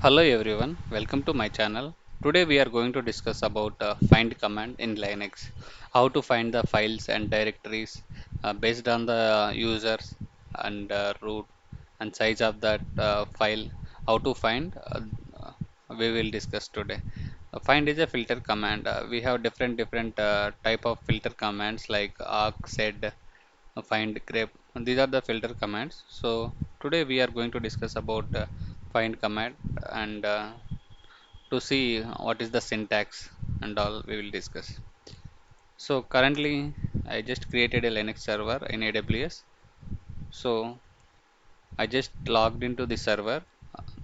Hello everyone, welcome to my channel. Today we are going to discuss about find command in Linux. How to find the files and directories based on the users and root and size of that file. How to find we will discuss today. Find is a filter command. We have different type of filter commands like arc, sed, find, grep. These are the filter commands. So today we are going to discuss about find command and to see what is the syntax and all we will discuss. So currently I just created a Linux server in AWS. So I just logged into the server.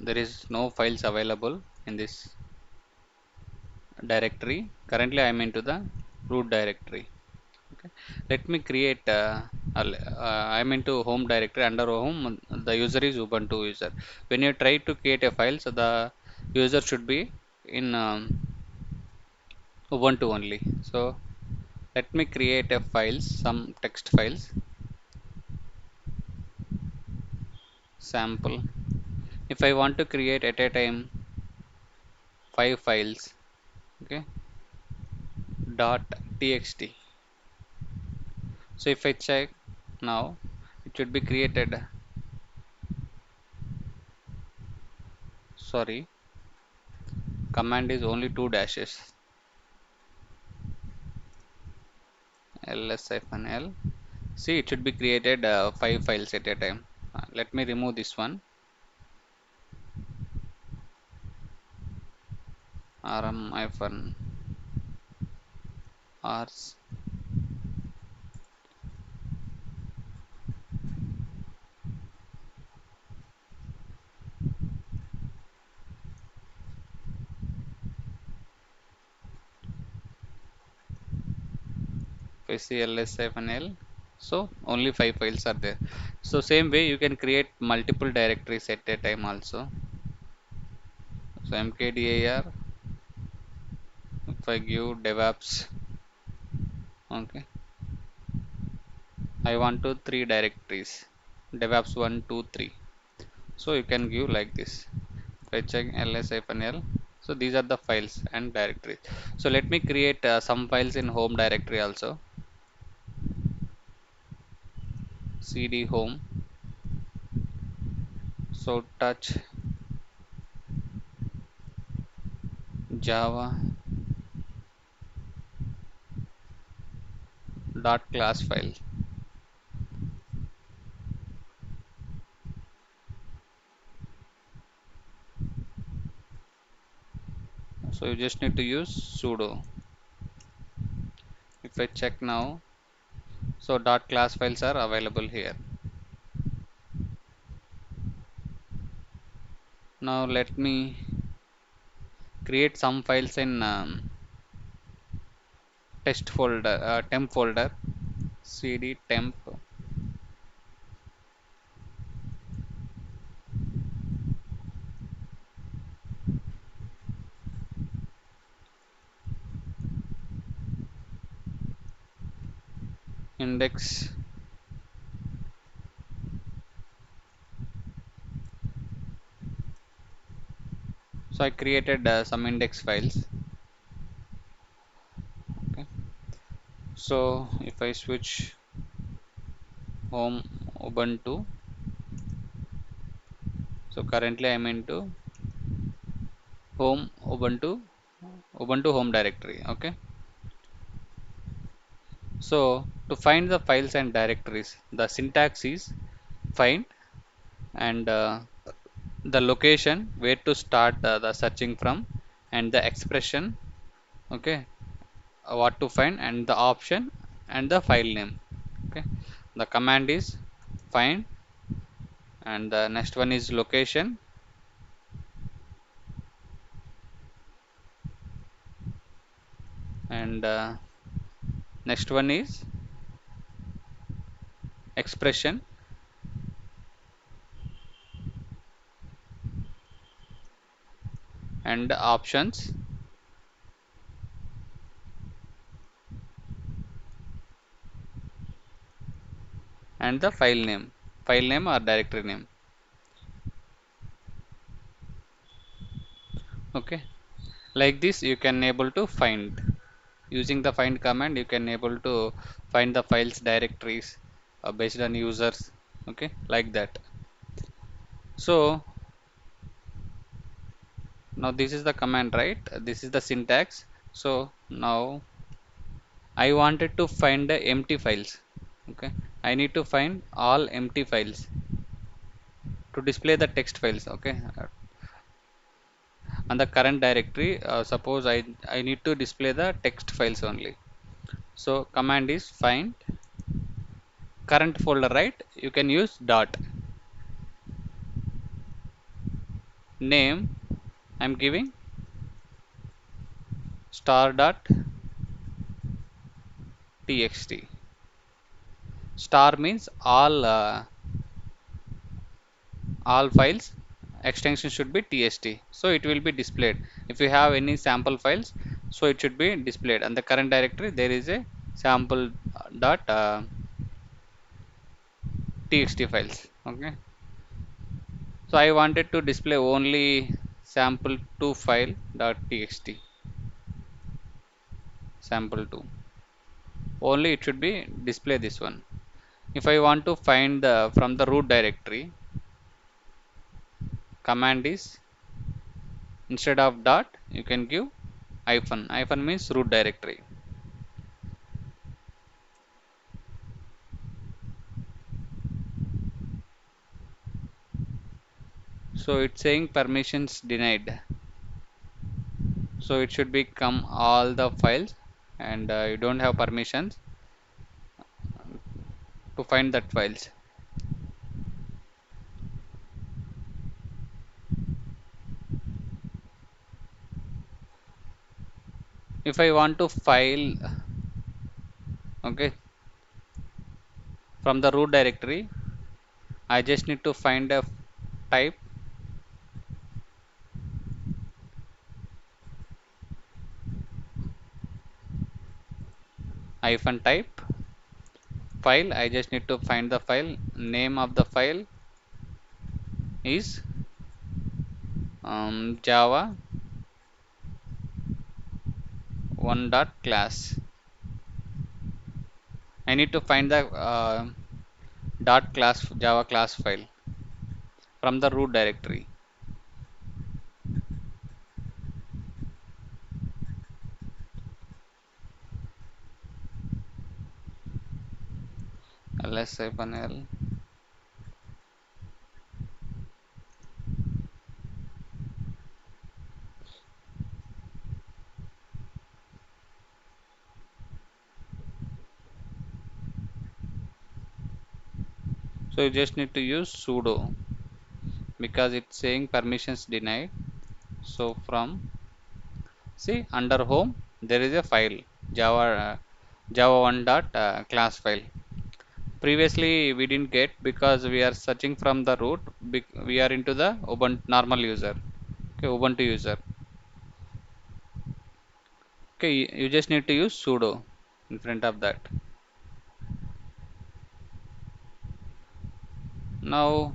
There is no files available in this directory. Currently I am into the root directory. Okay. Let me create I am into home directory. Under home the user is Ubuntu user. When you try to create a file, so the user should be in Ubuntu only. So let me create a files, some text files, sample. If I want to create at a time 5 files, okay, dot txt. So if I check now, it should be created. Sorry, command is only 2 dashes. ls-l. See, it should be created 5 files at a time. Let me remove this one. rm-rs ls-l. So only 5 files are there. So same way you can create multiple directories at a time also. So mkdir, if I give devops, okay, I want to 3 directories, devops 1 2 3. So you can give like this. If I check ls-l, so these are the files and directories. So let me create some files in home directory also. cd home, so touch java dot class file. So you just need to use sudo. If I check now, so dot class files are available here. Now let me create some files in test folder, temp folder, cd temp index. So I created some index files. Okay. So if I switch home ubuntu, so currently I'm into home ubuntu home directory. Okay. So to find the files and directories, the syntax is find and the location where to start the searching from, and the expression, okay, what to find, and the option and the file name. Okay, the command is find, and the next one is location, and next one is expression, and options, and the file name or directory name. Okay, like this you can able to find. Using the find command you can able to find the files directories based on users. Okay, like that. So now this is the command, right? This is the syntax. So now I wanted to find the empty files. Okay, I need to find all empty files to display the text files. Okay, on the current directory, suppose I need to display the text files only. So command is find current folder, right? You can use dot name. I'm giving star dot txt. Star means all files, extension should be tst, so it will be displayed. If you have any sample files, so it should be displayed. And the current directory there is a sample dot txt files. Okay, so I wanted to display only sample2 file dot txt, sample2 only, it should be display this one. If I want to find the from the root directory, command is instead of dot you can give hyphen. Hyphen means root directory. So it's saying permissions denied, so it should become all the files, and you don't have permissions to find that files. If I want to file, okay, from the root directory, I just need to find a type hyphen type file. I just need to find the file. Name of the file is java 1.class. I need to find the dot class java class file from the root directory. ls hyphen l. So you just need to use sudo because it's saying permissions denied. So from, see, under home there is a file java 1 dot class file. Previously we didn't get because we are searching from the root. We are into the Ubuntu normal user. Okay, Ubuntu user. Okay, you just need to use sudo in front of that. Now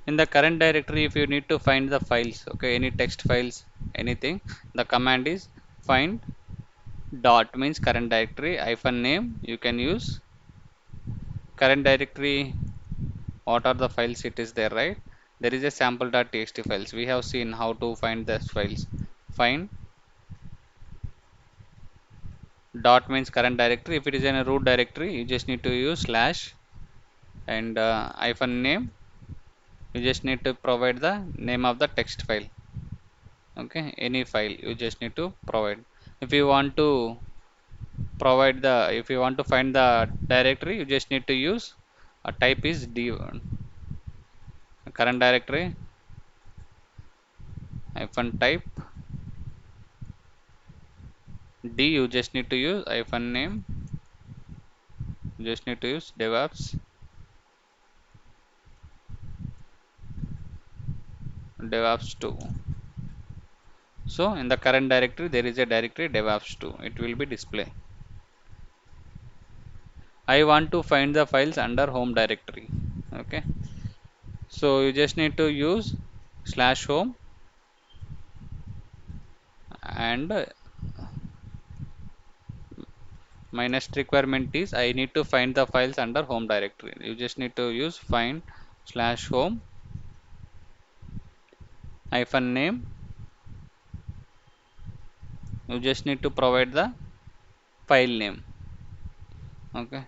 in the current directory, if you need to find the files, okay, any text files, anything, the command is find dot means current directory hyphen name. You can use current directory. What are the files it is there, right? There is a sample.txt files. We have seen how to find those files. Find dot means current directory. If it is in a root directory, you just need to use slash and hyphen name. You just need to provide the name of the text file. Okay, any file you just need to provide. If you want to provide the, if you want to find the directory, you just need to use a type is d current directory hyphen type d. You just need to use hyphen name. You just need to use devops 2. So in the current directory there is a directory devops 2. It will be display. I want to find the files under home directory. Okay, So you just need to use slash home and my next requirement is I need to find the files under home directory. You just need to use find slash home hyphen name. You just need to provide the file name. Okay,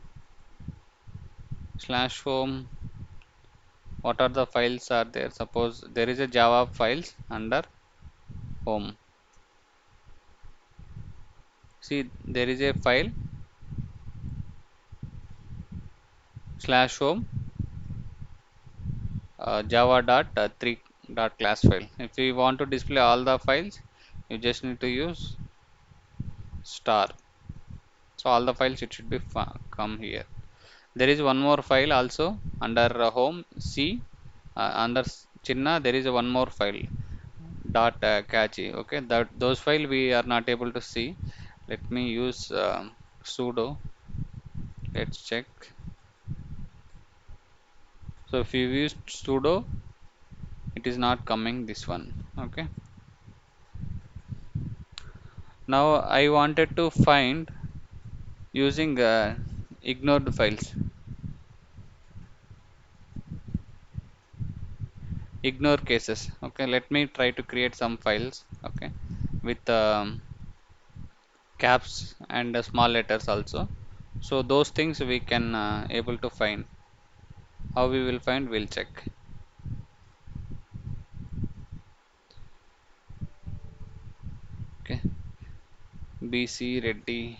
slash home, what are the files are there? Suppose there is a Java files under home. See, there is a file slash home java dot 3 dot class file. If you want to display all the files, you just need to use star. So all the files it should be come here. There is one more file also under home C under Chinna. There is a one more file dot cache. Okay, that those file we are not able to see. Let me use sudo. Let's check. So if you use sudo, it is not coming this one. Okay, now I wanted to find using ignored files, ignore cases. Okay, let me try to create some files. Okay, with caps and small letters also. So those things we can able to find. How we will find, we'll check. Okay, bc reddy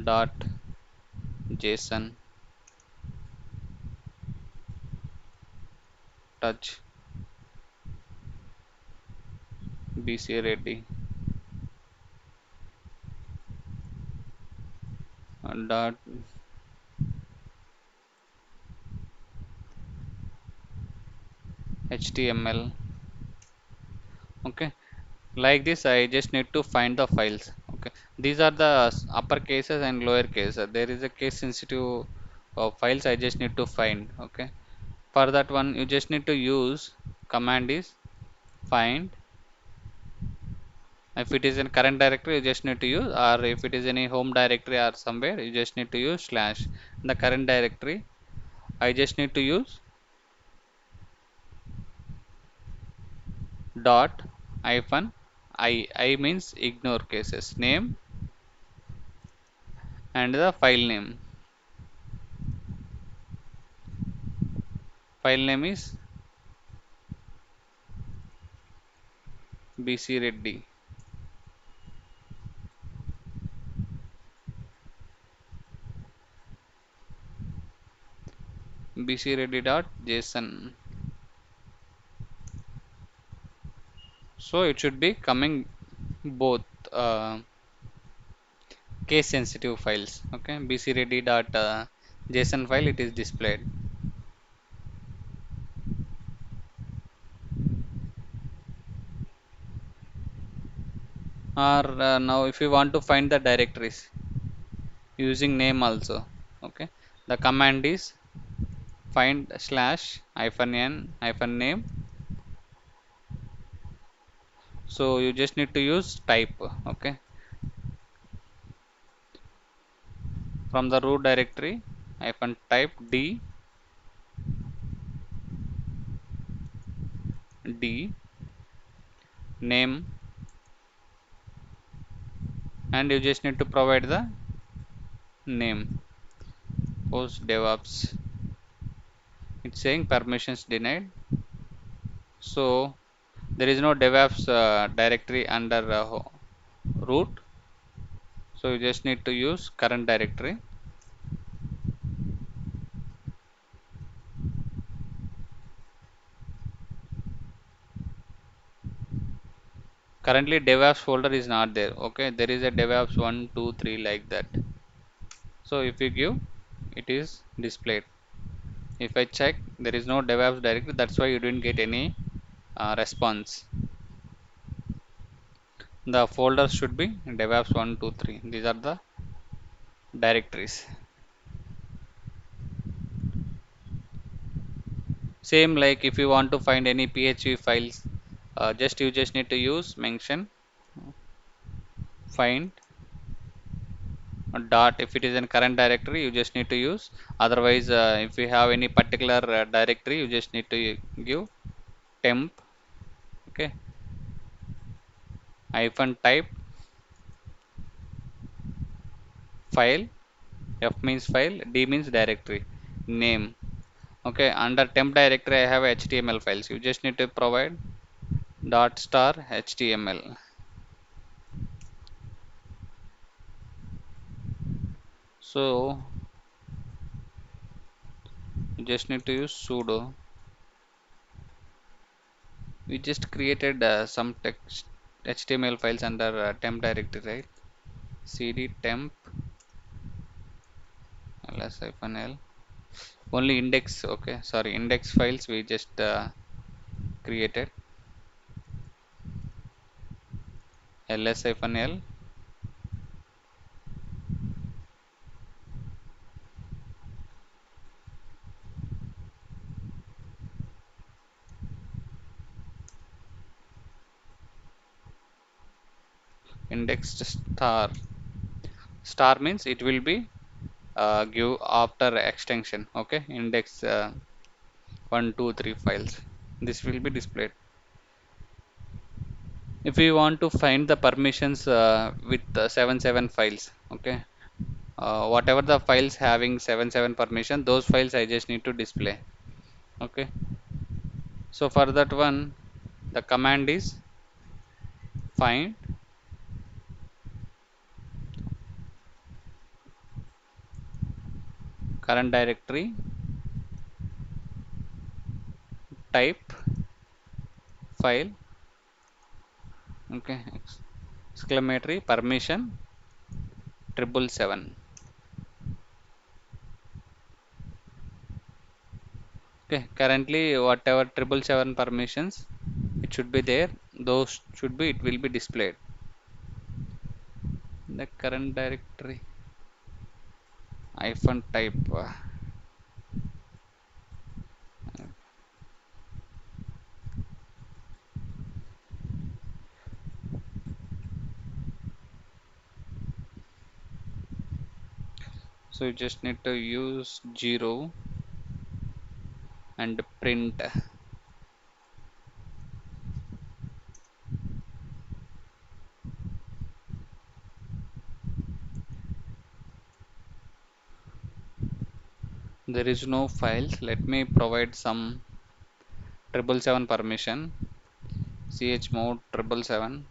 dot json touch bc reddy dot html. Okay, like this I just need to find the files. Okay, these are the upper cases and lower case. There is a case sensitive files I just need to find. Okay, for that one you just need to use command is find. If it is in current directory you just need to use, or if it is any home directory or somewhere you just need to use slash. In the current directory I just need to use dot hyphen I means ignore cases name and the file name is bc reddy bcreddy.json. So it should be coming both case sensitive files. Okay, bcreddy.json file it is displayed. Or now if you want to find the directories using name also. Okay, the command is find slash hyphen n hyphen name. So you just need to use type. Okay, from the root directory hyphen type d name, and you just need to provide the name. Post DevOps. It's saying permissions denied. So there is no DevOps directory under root. So you just need to use current directory. Currently DevOps folder is not there. Okay, there is a DevOps 1, 2, 3 like that. So if you give, it is displayed. If I check, there is no DevOps directory. That's why you didn't get any response. The folders should be DevOps 1, 2, 3. These are the directories. Same like if you want to find any PHP files, you just need to use mention find dot. If it is in current directory, you just need to use. Otherwise, if you have any particular directory, you just need to give temp. Okay, hyphen type file. F means file, D means directory name. Okay, under temp directory I have HTML files. You just need to provide dot star HTML. So you just need to use sudo. We just created some text HTML files under temp directory, right? Cd temp ls hyphen l. Only index. Okay, sorry, index files we just created ls hyphen l index star. Star means it will be give after extension. Okay, index 1 2 3 files, this will be displayed. If we want to find the permissions with 77 files, okay, whatever the files having 77 permission, those files I just need to display. Okay, so for that one the command is find current directory type file. Okay, exclamatory permission 777. Okay, currently whatever 777 permissions it should be there, those should be, it will be displayed the current directory hyphen type. So you just need to use 0 and print. There is no files. Let me provide some 777 permission. Chmod 777.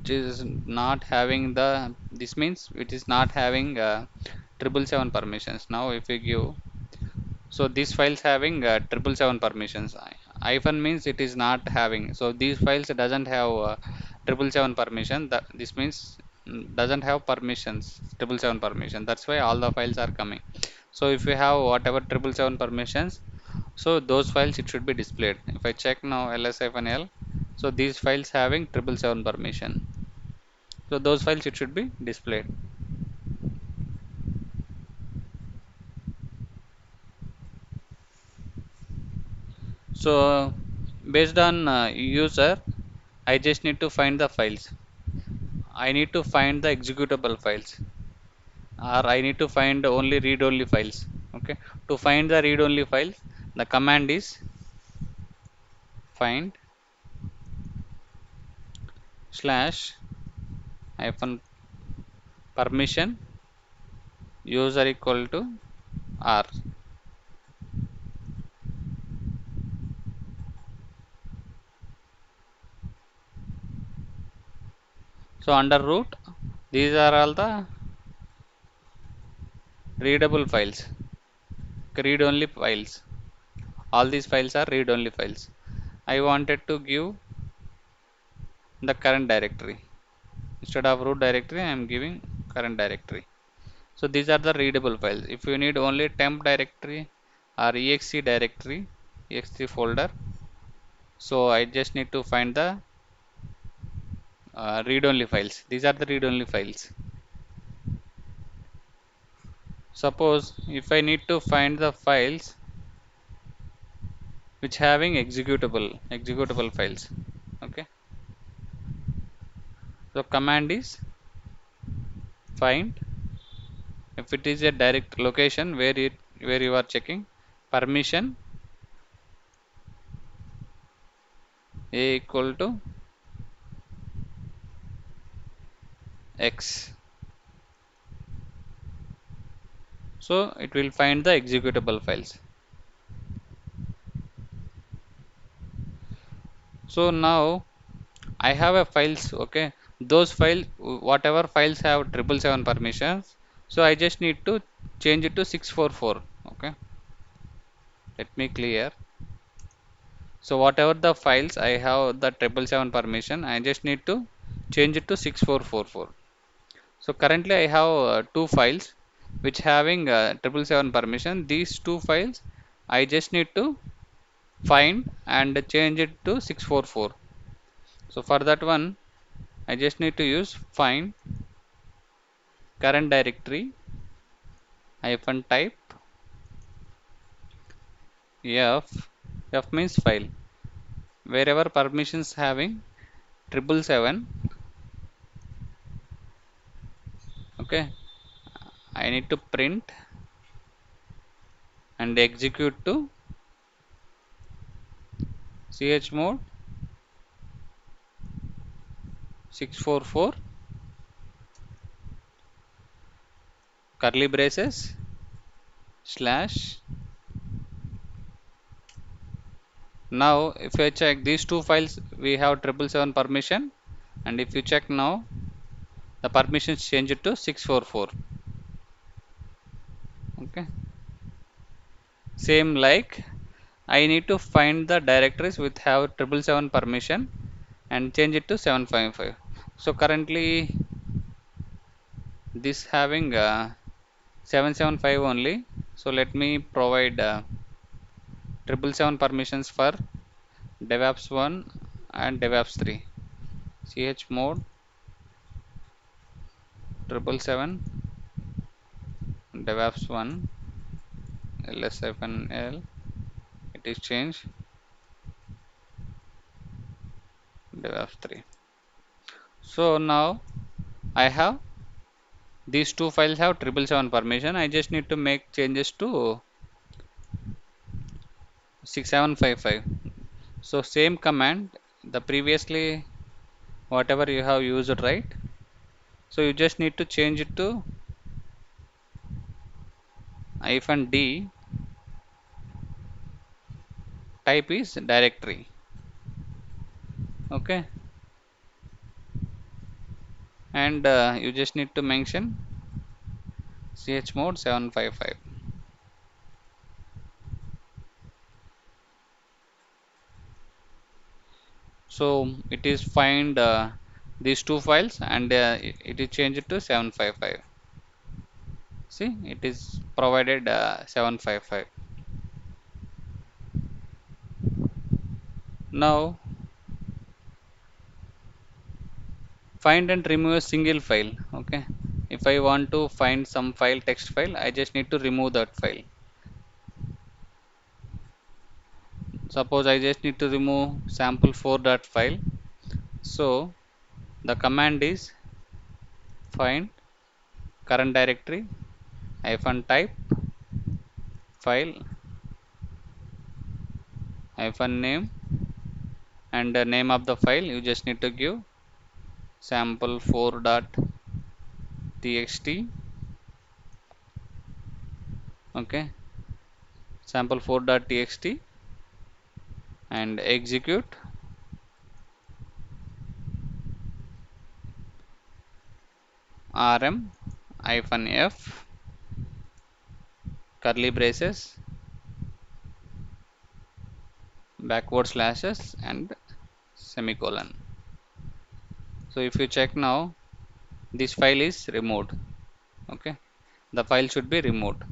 It is not having the. This means it is not having 777 permissions. Now if we give, so these files having 777 permissions. Hyphen means it is not having. So these files doesn't have 777 permission. That this means doesn't have permissions. 777 permission. That's why all the files are coming. So if we have whatever 777 permissions, so those files it should be displayed. If I check now ls-l, so these files having 777 permission. So those files it should be displayed. So based on user, I just need to find the files. I need to find the executable files, or I need to find only read-only files. Okay, to find the read-only files, the command is find slash hyphen permission user equal to r. So under root, these are all the readable files, read-only files. All these files are read-only files. I wanted to give the current directory. Instead of root directory, I am giving current directory. So these are the readable files. If you need only temp directory our exe directory, exe folder. So I just need to find the read-only files. These are the read-only files. Suppose if I need to find the files which having executable files, okay. So command is find. If it is a direct location where you are checking, permission a equal to x. So it will find the executable files. So now I have a files, okay. Those files, whatever files have 777 permissions, so I just need to change it to 644. Okay, let me clear. So whatever the files I have the 777 permission, I just need to change it to 6444. So currently I have two files which having 777 permission. These two files I just need to find and change it to 644. So for that one I just need to use find current directory hyphen type f means file, wherever permissions having 777. Okay, I need to print and execute to chmod 644 curly braces slash. Now if I check these two files we have 777 permission, and if you check now the permissions change it to 644. Okay, same like I need to find the directories with have 777 permission and change it to 755. So currently this having 775 only. So let me provide 777 permissions for DevOps 1 and DevOps 3. Chmod 777 DevOps 1 ls-l, it is changed DevOps 3. So now I have these two files have 777 permission. I just need to make changes to 6755. So same command, the previously whatever you have used, right? So you just need to change it to -d, type is directory. Okay, and you just need to mention chmod 755. So it is find these two files and it is changed to 755. See, it is provided 755. Now find and remove a single file. Okay, if I want to find some file, text file, I just need to remove that file. Suppose I just need to remove sample4.file. So the command is find current directory hyphen type file hyphen name, and the name of the file you just need to give sample4.txt. Okay, sample4.txt, and execute rm hyphen f curly braces backward slashes and semicolon. So if you check now this file is removed. Okay, the file should be removed.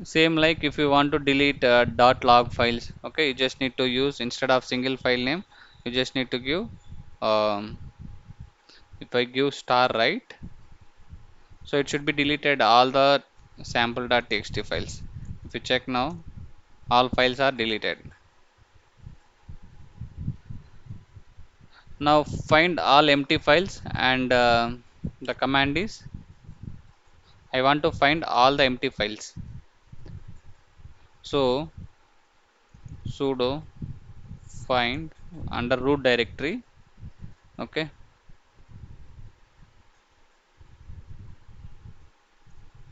Same like if you want to delete .log files, okay, you just need to use, instead of single file name, you just need to give, um, if I give star, right, so it should be deleted all the sample.txt files. If you check now, all files are deleted. Now find all empty files, and the command is, I want to find all the empty files. So sudo find under root directory, okay,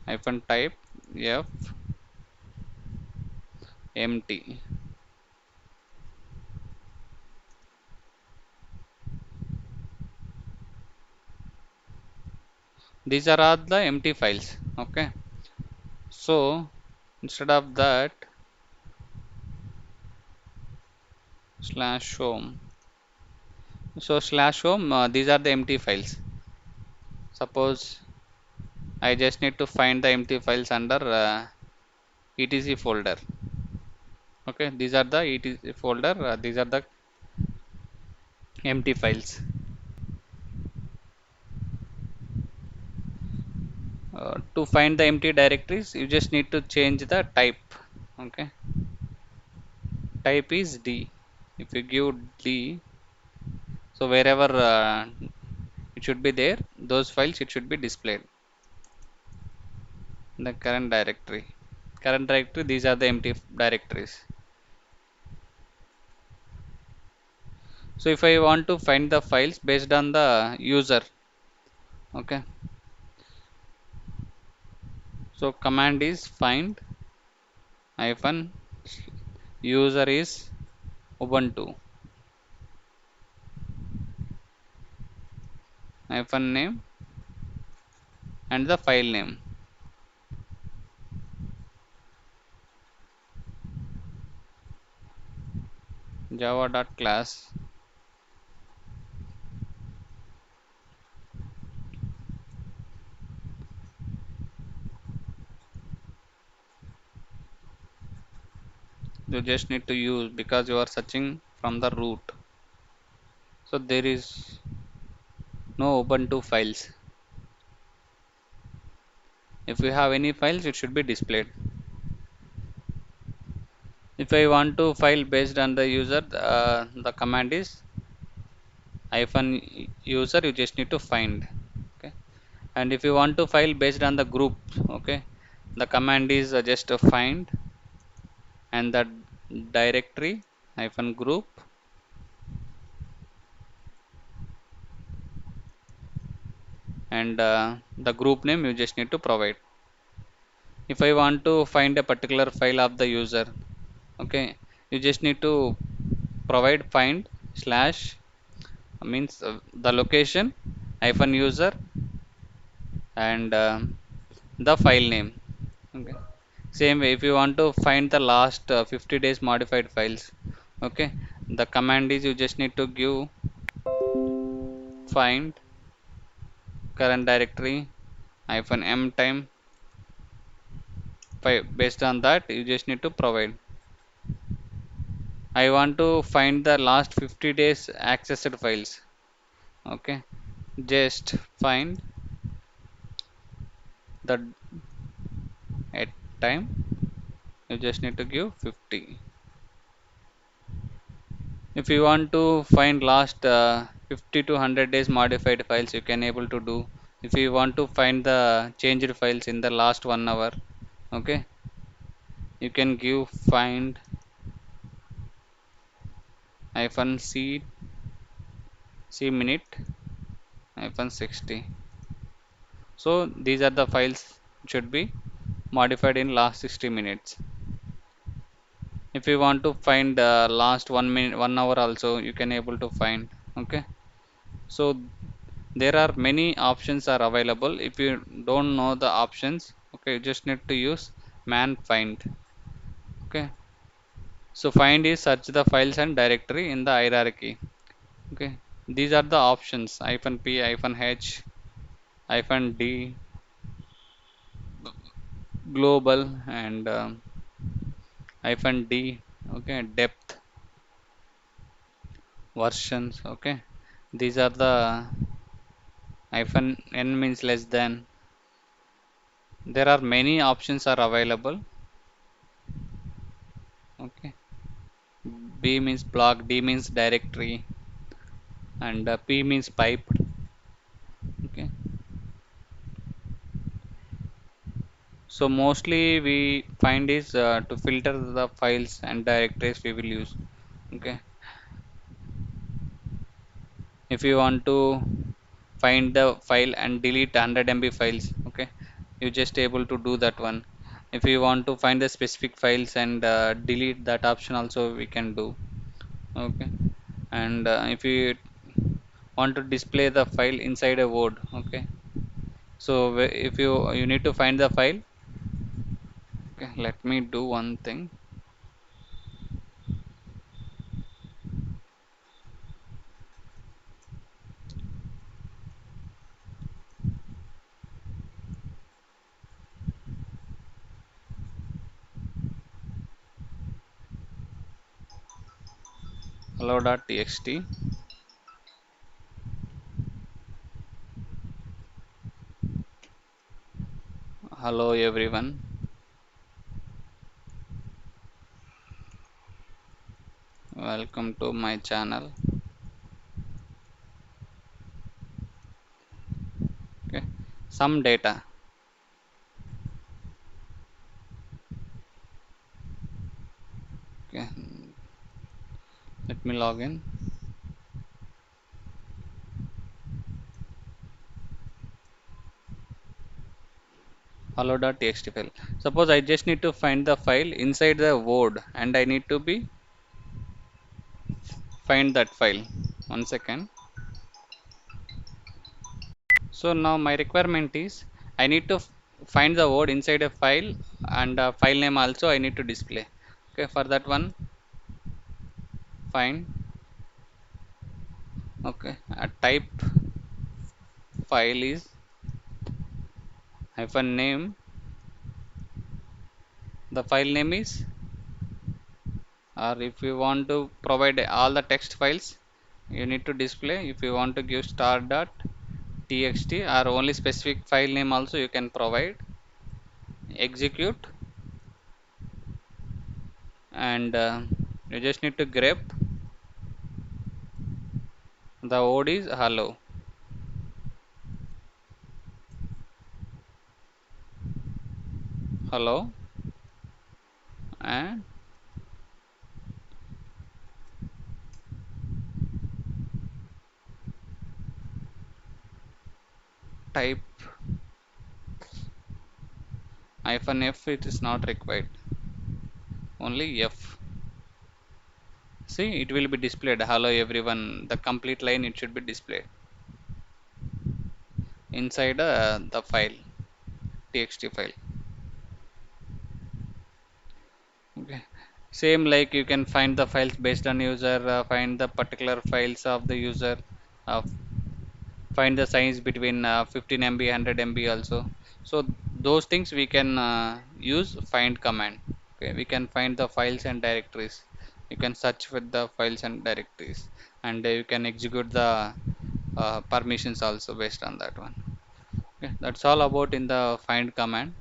hyphen type f empty. These are all the empty files, okay. So instead of that, slash home, so slash home, these are the empty files. Suppose I just need to find the empty files under etc folder, okay, these are the etc folder, these are the empty files. To find the empty directories, you just need to change the type, okay, type is d. If you give d, so wherever it should be there, those files it should be displayed. The current directory, these are the empty directories. So if I want to find the files based on the user, okay, so command is find hyphen user is ubuntu hyphen name and the file name. Java.class, you just need to use because you are searching from the root, so there is no ubuntu files. If you have any files, it should be displayed. If I want to file based on the user, the command is hyphen user, you just need to find, okay. And if you want to file based on the group, okay, the command is just find and the directory hyphen group, and the group name you just need to provide. If I want to find a particular file of the user, okay, you just need to provide find slash, means the location hyphen user and the file name, okay. Same way, if you want to find the last 50 days modified files, okay, the command is, you just need to give find current directory hyphen m time, based on that you just need to provide, I want to find the last 50 days accessed files, okay, just find the at time, you just need to give 50. If you want to find last 50 to 100 days modified files, you can able to do. If you want to find the changed files in the last 1 hour, okay, you can give find hyphen c minute hyphen 60. So these are the files should be modified in last 60 minutes. If you want to find last 1 minute 1 hour also, you can able to find, okay. So there are many options are available. If you don't know the options, okay, you just need to use man find, okay. So find is search the files and directory in the hierarchy, okay. These are the options hyphen p hyphen h hyphen d, global, and hyphen d. Okay, depth, versions. Okay, these are the hyphen n means less than. There are many options are available. Okay, b means block, d means directory, and p means pipe. Okay, so mostly we find is to filter the files and directories we will use. Okay, if you want to find the file and delete 100 MB files, okay, you just able to do that one. If you want to find the specific files and delete, that option also we can do. Okay, and if you want to display the file inside a word, okay, so if you need to find the file. Okay, let me do one thing. Hello.txt. Hello everyone, welcome to my channel. Okay, some data. Okay, let me log in. Hello.txt file. Suppose I just need to find the file inside the word and I need to be find that file. One second. So now my requirement is I need to find the word inside a file, and file name also I need to display. Okay, for that one, find. Okay, type file is hyphen name. The file name is, or if you want to provide all the text files, you need to display. If you want to give star dot txt or only specific file name also you can provide. Execute, and you just need to grep. The word is hello. Hello, and type hyphen f. It is not required, only f. See, it will be displayed. Hello everyone, the complete line it should be displayed inside the file, txt file. Okay, same like you can find the files based on user, find the particular files of the user, uh, find the size between 15 MB 100 MB also. So those things we can use find command. Okay, we can find the files and directories. You can search with the files and directories, and you can execute the permissions also based on that one. Okay, that's all about in the find command.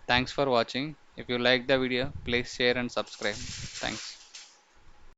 Thanks for watching. If you like the video, please share and subscribe. Thanks.